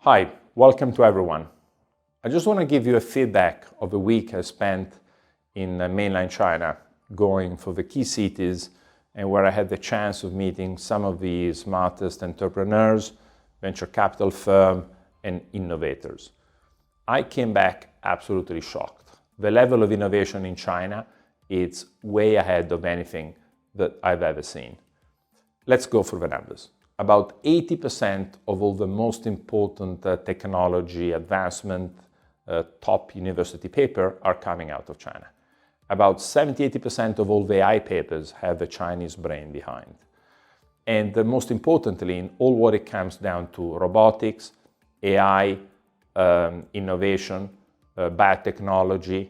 Hi, welcome to everyone. I just want to give you a feedback of the week I spent in mainland China, going for the key cities and where I had the chance of meeting some of the smartest entrepreneurs, venture capital firm, and innovators. I came back absolutely shocked. The level of innovation in China, it's way ahead of anything that I've ever seen. Let's go for the numbers. About 80% of all the most important technology advancement top university paper are coming out of China. About 70-80% of all the AI papers have a Chinese brain behind. And most importantly, in all what it comes down to robotics, AI, innovation, biotechnology,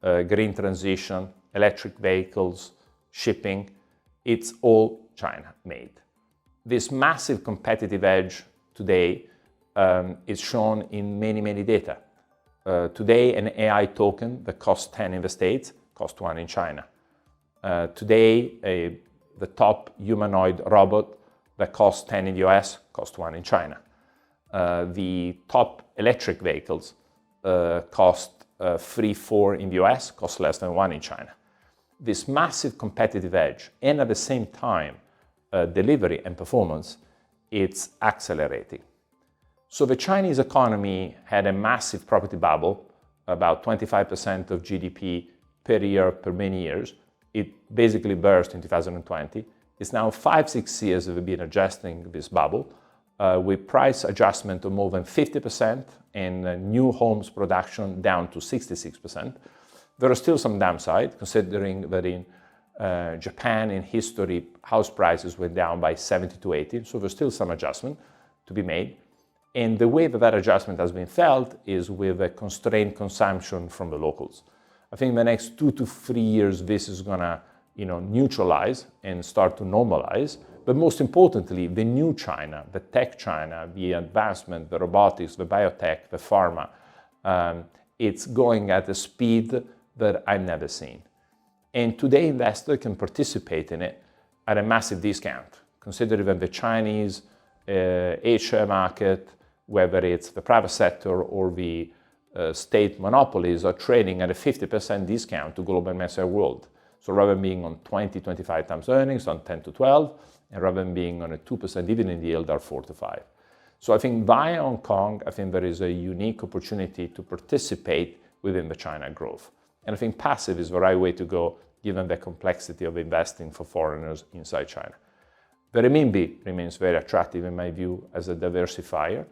green transition, electric vehicles, shipping, it's all China made. This massive competitive edge today is shown in many data. Today, an AI token that costs 10 in the States costs 1 in China. Today, the top humanoid robot that costs 10 in the US costs 1 in China. The top electric vehicles cost 3-4 in the US, cost less than 1 in China. This massive competitive edge, and at the same time, delivery and performance, it's accelerating. So the Chinese economy had a massive property bubble, about 25% of GDP per year per many years. It basically burst in 2020. It's now 5-6 years that we've been adjusting this bubble with price adjustment of more than 50% and new homes production down to 66%. There are still some downside, considering that in Japan in history, house prices went down by 70 to 80, so there's still some adjustment to be made. And the way that adjustment has been felt is with a constrained consumption from the locals. I think in the next 2 to 3 years, this is gonna neutralize and start to normalize. But most importantly, the new China, the tech China, the advancement, the robotics, the biotech, the pharma, it's going at a speed that I've never seen. And today, investors can participate in it at a massive discount, considering that the Chinese share market, whether it's the private sector or the state monopolies, are trading at a 50% discount to global MSCI World. So rather than being on 20-25 times earnings, on 10 to 12, and rather than being on a 2% dividend yield, are 4 to 5. So I think via Hong Kong, I think there is a unique opportunity to participate within the China growth. And I think passive is the right way to go, given the complexity of investing for foreigners inside China. The renminbi remains very attractive, in my view, as a diversifier.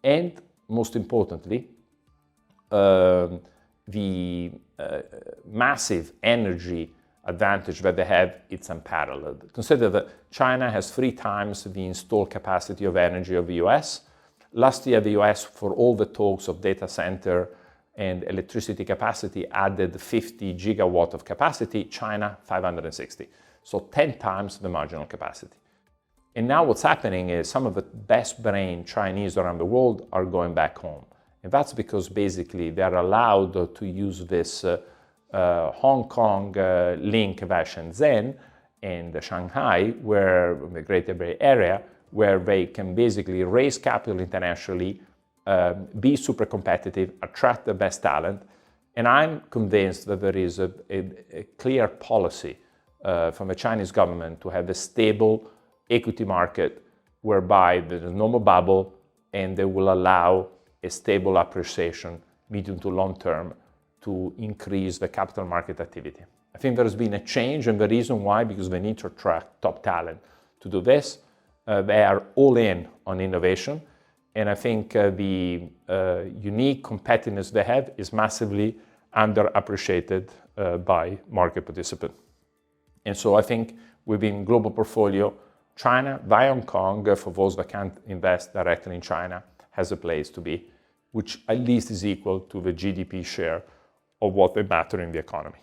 And most importantly, the massive energy advantage that they have, it's unparalleled. Consider that China has 3 times the installed capacity of energy of the US. Last year, the US, for all the talks of data center and electricity capacity, added 50 gigawatt of capacity, China 560. So 10 times the marginal capacity. And now what's happening is some of the best brain Chinese around the world are going back home. And that's because basically they're allowed to use this Hong Kong link via Shenzhen and Shanghai, where the Greater Bay Area, where they can basically raise capital internationally, be super competitive, attract the best talent. And I'm convinced that there is a clear policy from the Chinese government to have a stable equity market whereby there is no more bubble and they will allow a stable appreciation medium to long term to increase the capital market activity. I think there has been a change, and the reason why, because they need to attract top talent to do this. They are all in on innovation. And I think the unique competitiveness they have is massively underappreciated by market participants. And so I think within global portfolio, China via Hong Kong, for those that can't invest directly in China, has a place to be, which at least is equal to the GDP share of what they matter in the economy.